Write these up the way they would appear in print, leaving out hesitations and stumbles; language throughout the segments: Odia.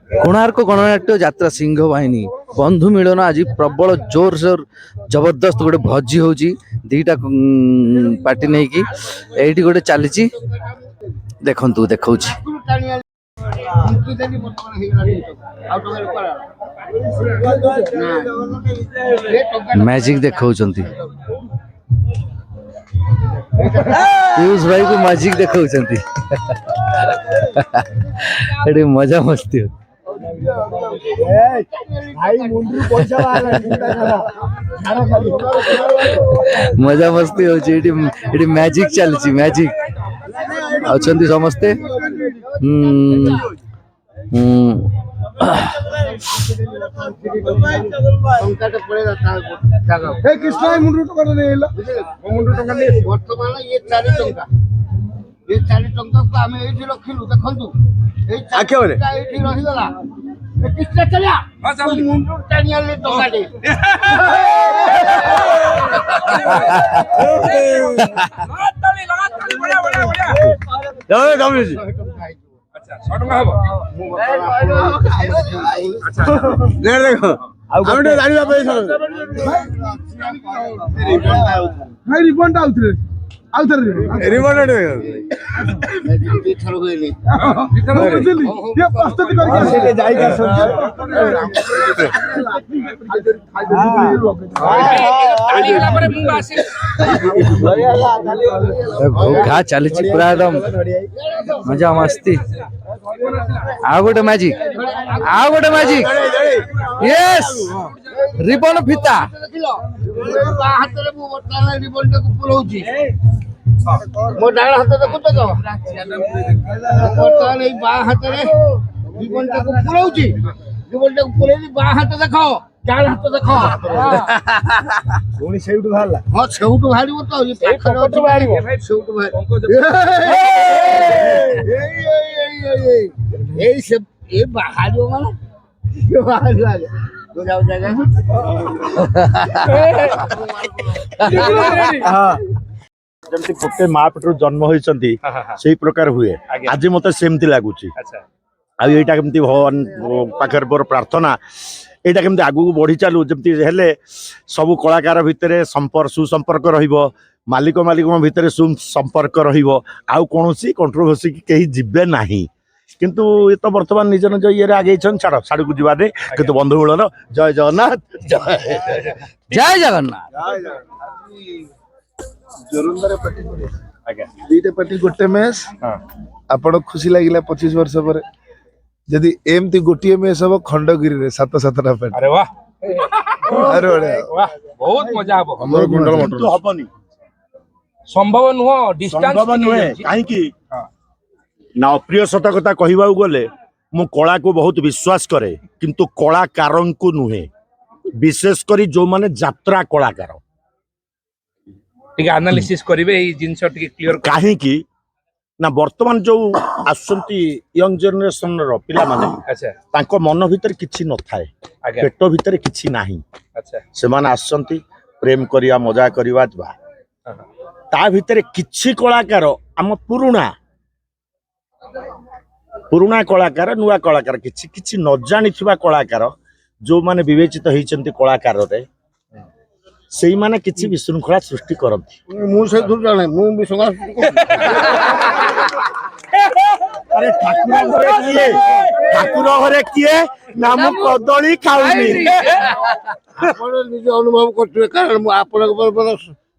कोणार्क गणनाट्य यात्रा सिंह बाहिनी बंधु मिलन आज प्रबल जोर जोर जबरदस्त गोटे भोजी होची दीटा पार्टी नहीं कि एठी गोटे चली देखंतु देखौची मैजिक देखौचंती पीयूष भाई को मैजिक देखौचंती एठी मजा मस्ती हो मजा मस्ती होची मैजिक चलची मैजिक अच्छी समस्ते घा चली पूरा एकदम मजा मस्ती आ गोटे मैजिक यस रिबन फिता मो डाण हाथ देखु तो बर्तमान ये बा हाथ रे जीवन को पुरौची जीवन को पुरैली बा हाथ देखो डाण हाथ देखो पुणी सेउटु बाहरला हां सेउटु बाहरिबो तो ये पाखर पकड़ बाहरिबो सेउटु बाहर ए से ए बाहरिबो माने ये बाहरिबो तो जाओ जागा हां जमती गोटे माँ पेटर जन्म होती से प्रकार हुए आज मत सेमती लगुच आईटा केमती भगवान पाखे मोर प्रार्थना यहाँ केमती आगू बढ़ी चलू जमती हेले सब कलाकार भितर सुसंपर्क मालिक भितर सुसंपर्क आउ कौन कंट्रोवर्सी कहीं जीवे ना किंतु ये तो बर्तमान निज निज ये आगे छाड़ साड़ को जीवा किंतु बंधु मिलन जय जगन्नाथ जय जगन्नाथ जोरुंदारे पार्टी दीटे पार्टी गोटे मैच आपण खुशी लागिला 25 वर्ष पर यदि एमती गोटे मैच हम खंडगिरी रे 7-7टा पार्टी अरे वाह अरे वाह बहुत मजा हबो हमर गुंडल मोटर तो हबनी संभव नुह डिस्टेंस संभव नुहे काहे की ना अप्रिय सत कथा कहबा गले मु कला को बहुत विश्वास करे किंतु कलाकारन को नुहे विशेष करी जो माने यात्रा कलाकार एनालिसिस करिवे ए जिंस टिके क्लियर काहे की ना वर्तमान जो आसंती यंग जनरेशन रो पिला माने अच्छा तांको मन भीतर किछि न थाए पेट भीतर किछि नाही अच्छा से माने आसंती प्रेम करिया मजा करिवा बा ता भीतर किछि कलाकार हम पुरुणा कलाकार नुआ कलाकार किछि किछि न जानि थिबा कलाकार जो माने विवेचित होइचंती कलाकार रे सेई माने किछि विशृंखला सृष्टि करंती मु से दूर जाने मु विश्वास अरे ठाकुर घरे किए नाम कदली खाउनी आपण निज अनुभव करथि कारण मु आपण पर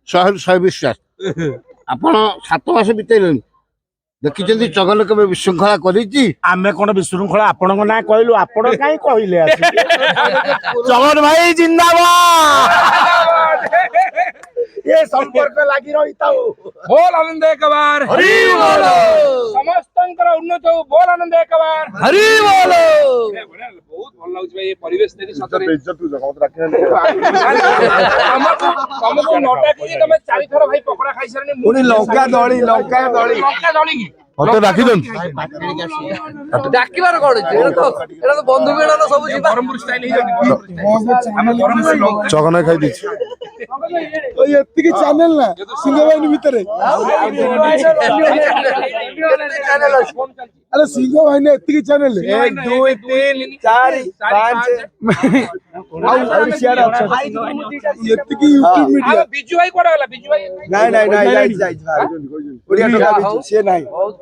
सह विश्वास आपण 7 मास बितेलनी देखि जल्दी चगल के विशृंखला करिछि आमे कोन विशृंखला आपन ना कहलु आपण काई कहिले आसी चगन भाई जिंदाबाद ये संपर्क लागी रहिताओ बोल आनंद एक बार हरि बोलो समस्तंकर उन्नत हो बोल आनंद एक बार हरि बोलो बहुत भल लागछ भाई ये परिवेश देखि सतरे इज्जत जगत राखे हमको नोटा कि तमे चारि थर भाई पकड़ा खाइ सरने पुनी लंका दळी की मते राखी दन डाकिबार कोड एटा तो बंधु मेळन सब जिबा ब्रह्मपुर स्टाइल हे जानी हम ब्रह्मपुर चगना खाई दिछि ଏତିକି ଚ୍ୟାନେଲ ନା ସିଂହବାହିନୀ ଭିତରେ ଆରେ ସିଂହବାହିନୀ ଏତିକି ଚ୍ୟାନେଲ 1 2 3 4 5 ଆଉ ସିଆଡେ ଅଛନ୍ତି ଏତିକି ୟୁଟ୍ୟୁବ ମିଡିଆ ବିଜୁ ଭାଇ କୁଆଡେ ଗଲା ବିଜୁ ଭାଇ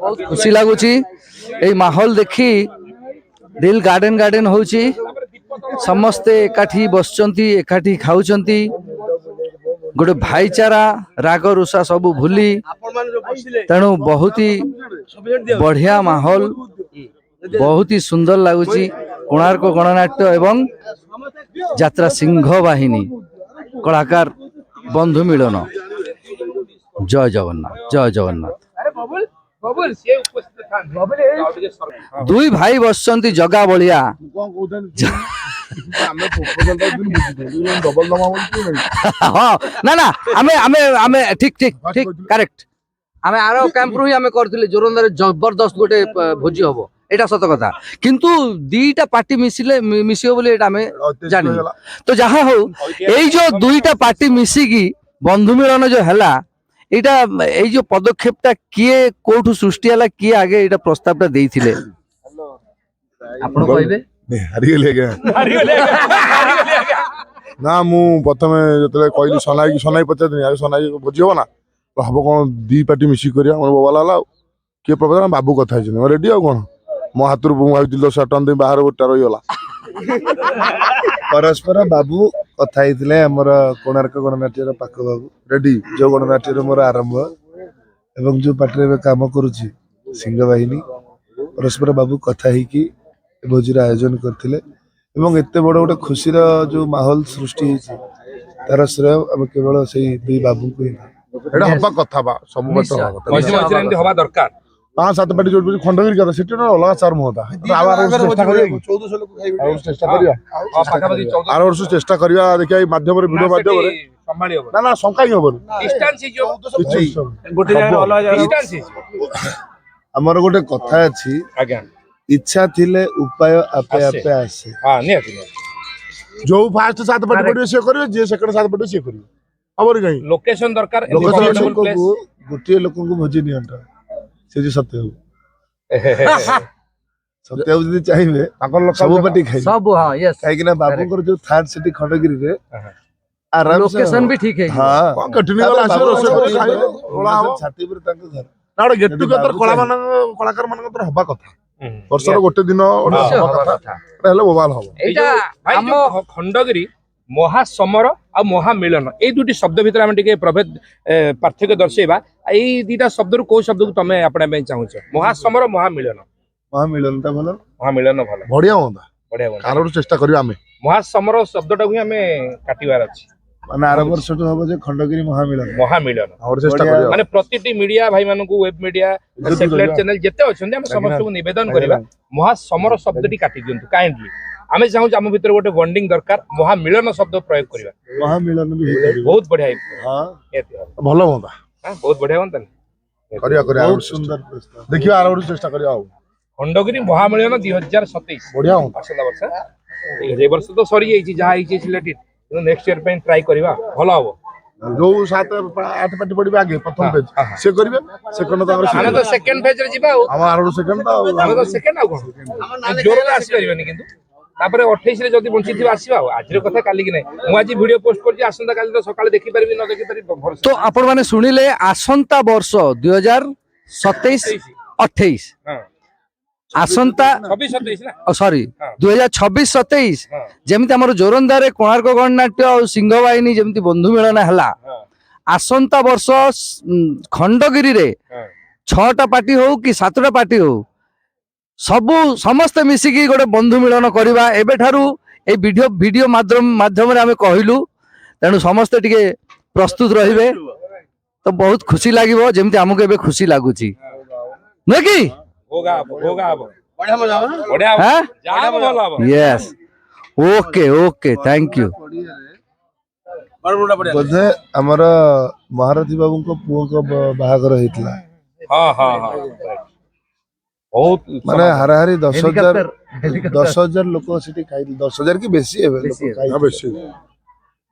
ବହୁତ ଖୁସି ଲାଗୁଛି ଏଇ ମାହୋଲ ଦେଖି ଦିଲ୍ ଗାର୍ଡେନ ଗାର୍ଡେନ ହଉଛି ସମସ୍ତେ ଏକାଠି ବସୁଛନ୍ତି ଏକାଠି ଖାଉଛନ୍ତି ଗୋଟେ ଭାଇଚାରା ରାଗ ରୁଷା ସବୁ ଭୁଲି ତେଣୁ ବହୁତ ହି ବଢିଆ ମାହୋଲ ବହୁତ ହି ସୁନ୍ଦର ଲାଗୁଛି କୋଣାର୍କ ଗଣନାଟ୍ୟ ଏବଂ ଯାତ୍ରା ସିଂହ ବାହିନୀ କଳାକାର ବନ୍ଧୁ ମିଳନ ଜୟ ଜଗନ୍ନାଥ ଜୟ ଜଗନ୍ନାଥ ବବୁଲ ସିଏ ଉପସ୍ଥିତ ଥାନ୍ତି ଦୁଇ ଭାଇ ବସିଛନ୍ତି ଜଗା ବଳିଆ ହଁ ନା ନା ଆମେ ଆମେ ଆମେ ଠିକ ଠିକ ଠିକ କରେକ୍ଟ ଆମେ ଆର କ୍ୟାମ୍ପରୁ ହିଁ ଆମେ କରିଥିଲେ ଜୋରନ୍ଦାରେ ଜବରଦସ୍ତ ଗୋଟେ ଭୋଜି ହବ ଏଇଟା ସତ କଥା କିନ୍ତୁ ଦିଟା ପାର୍ଟି ମିଶିବ ବୋଲି ଏଇଟା ଆମେ ଜାଣିବୁ ତ ଯାହା ହଉ ଏଇ ଯୋଉ ଦୁଇଟା ପାର୍ଟି ମିଶିକି ବନ୍ଧୁ ମିଳନ ଯୋଉ ହେଲା ଏଇଟା ଏଇ ଯୋଉ ପଦକ୍ଷେପଟା କିଏ କୋଉଠୁ ସୃଷ୍ଟି ହେଲା କିଏ ଆଗେ ଏଇଟା ପ୍ରସ୍ତାବଟା ଦେଇଥିଲେ ଆପଣ କହିବେ ହାରିଗଲି ଆଜ୍ଞା ନା ମୁଁ ପ୍ରଥମେ ଯେତେବେଳେ କହିଲି ସନାଇ ପଚାରିନି ଆଉ ସନାଇ ଭୋଜି ହବ ନା ହବ କଣ ଦି ପାର୍ଟି ମିଶିକି କରିବା ଆମର ବୋବାଲା ହେଲା ଆଉ କିଏ ପ୍ରପୋଜ ବାବୁ କଥା ହେଇଛନ୍ତି ରେଡି ଆଉ କଣ ମୋ ହାତରୁ ମୁଁ ଭାବିଥିଲି 10,000 ଟଙ୍କା ଦେଇ ବାହାର ଗୋଟା ରହିଗଲା ପରସ୍ପର ବାବୁ କଥା ହେଇଥିଲେ ଆମର କୋଣାର୍କ ଗଣନାଟ୍ୟର ପାଖ ବାବୁ ରେଡି ଯୋଉ ଗଣନାଟ୍ୟର ମୋର ଆରମ୍ଭ ଏବଂ ଯୋଉ ପାର୍ଟିରେ ଏବେ କାମ କରୁଛି ସିଂହବାହିନୀ ପରସ୍ପର ବାବୁ କଥା ହେଇକି ଭୋଜିର ଆୟୋଜନ କରିଥିଲେ ଏବଂ ଏତେ ବଡ ଗୋଟେ ଖୁସିର ଯୋଉ ମାହୋଲ ସୃଷ୍ଟି ହେଇଛି ତାର ଶ୍ରେୟ ଆମେ କେବଳ ସେଇ ଦୁଇ ବାବୁଙ୍କୁ ହିଁ ଏଇଟା ହବା କଥା ବା ସବୁ ବାଟ ହବା କଥା ମଝିରେ ମଝିରେ ଏମିତି ହବା ଦରକାର 5-7 ପାର୍ଟି ଯୋଉଠି ଖଣ୍ଡଗିରି କଥା ସେଠି ଅଲଗା ଚାର ହୁଅନ୍ତା ଚେଷ୍ଟା କରିବା ପାଖାପାଖି 14 ଆର ବର୍ଷ ଚେଷ୍ଟା କରିବା ଦେଖିବା ଏଇ ମାଧ୍ୟମରେ ଭିଡିଓ ମାଧ୍ୟମରେ ସମ୍ଭାଳି ହବ ନା ଶଙ୍କା ହିଁ ହବନି ଡିଷ୍ଟାନ୍ସ ହେଇଯିବ କିଛି ଗୋଟେ ଜାଗାରେ ଅଲଗା ଜାଗାରେ ଡିଷ୍ଟାନ୍ସ ହେଇଯିବ ଆମର ଗୋଟେ କଥା ଅଛି ଆଜ୍ଞା ଇଚ୍ଛା ଥିଲେ ଉପାୟ ଆପେ ଆପେ ଆସେ ହଁ ନିହାତି ଯୋଉ ଫାଷ୍ଟ 7 ପାର୍ଟି ପଡ଼ିବେ ସିଏ କରିବେ ଯିଏ ସେକେଣ୍ଡ 7 ପାର୍ଟି ସିଏ କରିବେ ହବନି କାହିଁ ଲୋକେସନ ଦରକାର ଗୋଟିଏ ଲୋକଙ୍କୁ ଭୋଜି ନିଅଣ୍ଟ ସେ ଯେ ସତ୍ୟବାବୁ ସତ୍ୟବାବୁ ଯଦି ଚାହିଁବେ ତାଙ୍କର ଲୋକ ସବୁ ପାର୍ଟି ଖାଇବେ ସବୁ ହଁ ୟେସ୍ କାହିଁକି ନା ବାବୁଙ୍କର ଯୋଉ ଥାର୍ଡ ସିଟି ଖଣ୍ଡଗିରିରେ ଆରାମ ଲୋକେସନ ବି ଠିକ ହେଇଯିବ ହଁ କଣ୍ଟିନ୍ୟୁ ଗଲା ଆସିବ ରୋଷେଇ କରି ଖାଇବେ ଓଳା ହବ ଛାତି ଉପରେ ତାଙ୍କ ଘର ନା ଗୋଟେ ଗେଟ୍ ଟୁଗେଦର କଳାକାର ମାନଙ୍କର ହବା କଥା ବର୍ଷର ଗୋଟେ ଦିନ ହବା କଥା ହେଲେ ମୋବାଇଲ ହବ ଏଇଟା ଆମ ଖଣ୍ଡଗିରି ମହାସମର ଆଉ ମହାମିଳନ ଏଇ ଦୁଇଟି ଶବ୍ଦ ଭିତରେ ଆମେ ଟିକେ ପ୍ରଭେଦ ପାର୍ଥକ୍ୟ ଦର୍ଶେଇବା ଏଇ ଦିଟା ଶବ୍ଦରୁ କୋଉ ଶବ୍ଦକୁ ତମେ ଆପଣେଇବା ପାଇଁ ଚାହୁଁଛ ମହାସମର ମହାମିଳନ ମହାମିଳନଟା ଭଲ ମହାମିଳନ ଭଲ ବଢିଆ ହୁଅନ୍ତା ବଢିଆ ହୁଅନ୍ତା କାରଣ ଚେଷ୍ଟା କରିବା ଆମେ ମହାସମର ଶବ୍ଦଟାକୁ ହିଁ ଆମେ କାଟିବାର ଅଛି ମାନେ ଆର ବର୍ଷଠୁ ହବ ଯେ ଖଣ୍ଡଗିରି ମହାମିଳନ ମହାମିଳନ ଆମର ଚେଷ୍ଟା କରିବା ମାନେ ପ୍ରତିଟି ମିଡିଆ ଭାଇ ମାନଙ୍କୁ ୱେବ ମିଡିଆ ସାଟେଲାଇଟ ଚ୍ୟାନେଲ ଯେତେ ଅଛନ୍ତି ଆମେ ସମସ୍ତଙ୍କୁ ନିବେଦନ କରିବା ମହାସମର ଶବ୍ଦଟି କାଟି ଦିଅନ୍ତୁ କାଇଣ୍ଡଲି ଆମେ ଚାହୁଁଛୁ ଆମ ଭିତରେ ଗୋଟେ ବଣ୍ଡିଂ ଦରକାର ମହାମିଳନ ଶବ୍ଦ ପ୍ରୟୋଗ କରିବା ମହାମିଳନ ବି ହେଇପାରିବ ବହୁତ ବଢିଆ ହେଇଥିବ ଭଲ ହୁଅନ୍ତା ବହୁତ ବଢିଆ ହୁଅନ୍ତା କରିବା ବହୁତ ସୁନ୍ଦର ଦେଖିବା ଆର ବର୍ଷ ଚେଷ୍ଟା କରିବା ଆଉ ଖଣ୍ଡଗିରି ମହାମିଳନ 2027 ବଢିଆ ହୁଅନ୍ତା ଆସନ୍ତା ବର୍ଷ ଏ ବର୍ଷ ତ ସରିଯାଇଛି ଯାହା ହେଇଛି ସିଲେକ୍ଟେଡ କିନ୍ତୁ ନେକ୍ସଟ ଇୟର ପାଇଁ ଟ୍ରାଏ କରିବା ଭଲ ହବ ଯୋଉ 7-8 ପାର୍ଟି ପଡିବେ ଆଗେ ପ୍ରଥମ ପେଜ ସେ କରିବେ ସେକେଣ୍ଡ ତାଙ୍କର ଆମେ ତ ସେକେଣ୍ଡ ଫେଜ ରେ ଯିବା ଆଉ ଆମ ଆର ସେକେଣ୍ଡ ତ ଆମେ ତ ସେକେଣ୍ଡ ଆଉ କଣ ଜୋରରେ ଆସିପାରିବାନି କିନ୍ତୁ ତାପରେ 28 ରେ ଯଦି ବଞ୍ଚିଥିବା ଆସିବା ଆଉ ଆଜିର କଥା କାଲି କି ନାହିଁ ମୁଁ ଆଜି ଭିଡିଓ ପୋଷ୍ଟ କରୁଛି ଆସନ୍ତା କାଲି ତ ସକାଳେ ଦେଖିପାରିବି ନ ଦେଖିପାରିବି ତ ଆପଣ ମାନେ ଶୁଣିଲେ ଆସନ୍ତା ବର୍ଷ 2027-28 ଆସନ୍ତା ସରି 2026-27 ଯେମିତି ଆମର ଜୋରନ୍ଦାରେ କୋଣାର୍କ ଗଣନାଟ୍ୟ ଆଉ ସିଂହ ବାହିନୀ ଯେମିତି ବନ୍ଧୁ ମିଳନ ହେଲା ଆସନ୍ତା ବର୍ଷ ଖଣ୍ଡଗିରିରେ 6ଟା ପାର୍ଟି ହଉ କି 7ଟା ପାର୍ଟି ହଉ ସମସ୍ତେ ମିଶିକି ଗୋଟେ ବନ୍ଧୁ ମିଳନ କରିବା ଏବେଠାରୁ এই ভিডিও মাধ্যমে ଆମେ କହିଲୁ ତେଣୁ ସମସ୍ତେ ଟିକେ ପ୍ରସ୍ତୁତ ରହିବେ ତ ବହୁତ ଖୁସି ଲାଗିବ ଯେମିତି ଆମକୁ ଏବେ ଖୁସି ଲାଗୁଛି ନୁହେଁ କି yes okay thank you ବୋଧେ ଆମର ମହାରଥୀ ବାବୁଙ୍କ ପୁଅଙ୍କ ବାହାଘର ହେଇଥିଲା ମାନେ ହାରାହାରି 10,000 ଲୋକ ସେଠି ଖାଇଲେ 10,000 କି ବେଶୀ ହେବେ ଲୋକ ଖାଇଲେ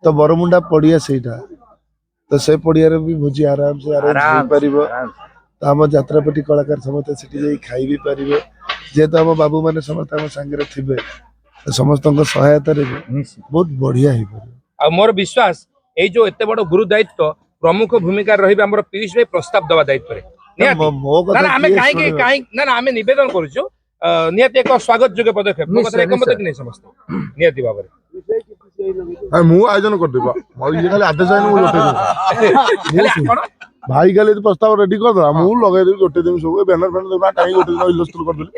ତ ବରମୁଣ୍ଡା ପଡିଆ ସେଇଟା ତ ସେ ପଡିଆରେ ବି ଭୋଜି ଆରାମ ସେ ଆରେଞ୍ଜ ହେଇପାରିବ ତ ଆମ ଯାତ୍ରାପାଟି କଳାକାର ସମସ୍ତେ ସେଠି ଯାଇ ଖାଇ ବି ପାରିବେ ଯେହେତୁ ଆମ ବାବୁ ମାନେ ସମସ୍ତେ ଆମ ସାଙ୍ଗରେ ଥିବେ ତ ସମସ୍ତଙ୍କ ସହାୟତାରେ ବି ବହୁତ ବଢିଆ ହେଇପାରିବ। ଆଉ ମୋର ବିଶ୍ୱାସ ଏଇ ଯୋଉ ଏତେ ବଡ ଗୁରୁ ଦାୟିତ୍ୱ ପ୍ରମୁଖ ଭୂମିକା ରହିବେ ଆମର ପିୟୁଷ ଭାଇ ପ୍ରସ୍ତାବ ଦେବା ଦାୟିତ୍ୱରେ ନିହାତି ମୋ ନା କଥା ନା ଆମେ କିଏ କାହିଁକି ଶୁଣିବ? କାହିଁକି ନା ନା ଆମେ ନିବେଦନ କରୁଛୁ ନିହାତି ଏକ ସ୍ୱାଗତ ଯୋଗ୍ୟ ପଦକ୍ଷେପ ମୋ କଥାରେ ଏକମତ କି ନାହିଁ ସମସ୍ତେ ନିହାତି ଭାବରେ ମୁଁ ଆୟୋଜନ କରିଦେବି ଇଏ ଖାଲି ଆଦେଶ ଆଇନ ମୁଁ ଲଟେଇ ହେଲେ ଆପଣ ଭାଇ କାଲି ଯଦି ପ୍ରସ୍ତାବ ରେଡି କରିଦେବା ମୁଁ ଲଗେଇଦେବି ଗୋଟେ ଦିନ ସବୁ ବ୍ୟାନର ଫ୍ୟାନର ଦେବା କାହିଁ ଗୋଟେ ଦିନ ଇଲଷ୍ଟ୍ରେଟ କରିଦେଲି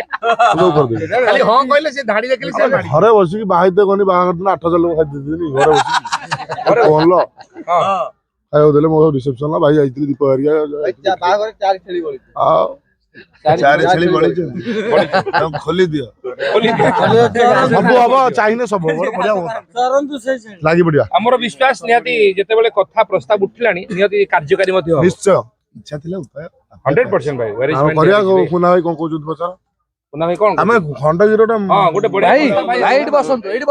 ସବୁ କରିଦେବି ଖାଲି ହଁ କହିଲେ ସେ ଧାଡି ଦେଖିଲେ ସେ ମାଡି ଘରେ ବସିକି ବାହାଇତେ ଗନି ବାହାଘର ଦିନ 8,000 ଲୋକ ଖାଇ ଦେଇଥିଲି ଘରେ ବସିକି କଣ ହଁ ଖାଇବାକୁ ଦେଲେ ମୋ ରିସେପସନ ଭାଇ ଯାଇଥିଲି ଦୀପ ହେରିକା ଆଉ ଚାରି ଛେଳି ବଳିଛନ୍ତି ଖୋଲି ଦିଅ ସବୁ ହବ ଚାହିଁଲେ ସବୁ ହବ ବଢିଆ ହୁଅନ୍ତା ଲାଗି ପଡିବା ଆମର ବିଶ୍ୱାସ ନିହାତି ଯେତେବେଳେ କଥା ପ୍ରସ୍ତାବ ଉଠିଲାଣି ନିହାତି କାର୍ଯ୍ୟକାରୀ ମଧ୍ୟ ହବ ନିଶ୍ଚୟ ଇଚ୍ଛା ଥିଲେ ଉପାୟ 100% ଭାଇ where is ଆମେ my କରିବା daddy? କୁନା ଭାଇ କଣ କହୁଛନ୍ତି ପଚାର କୁନା ଭାଇ କଣ ଆମେ ଖଣ୍ଡଗିରିଟା ହଁ ଗୋଟେ ବଢିଆ ଭାଇ ଭାଇ ଏଇଠି ବସନ୍ତୁ ଏଇଠି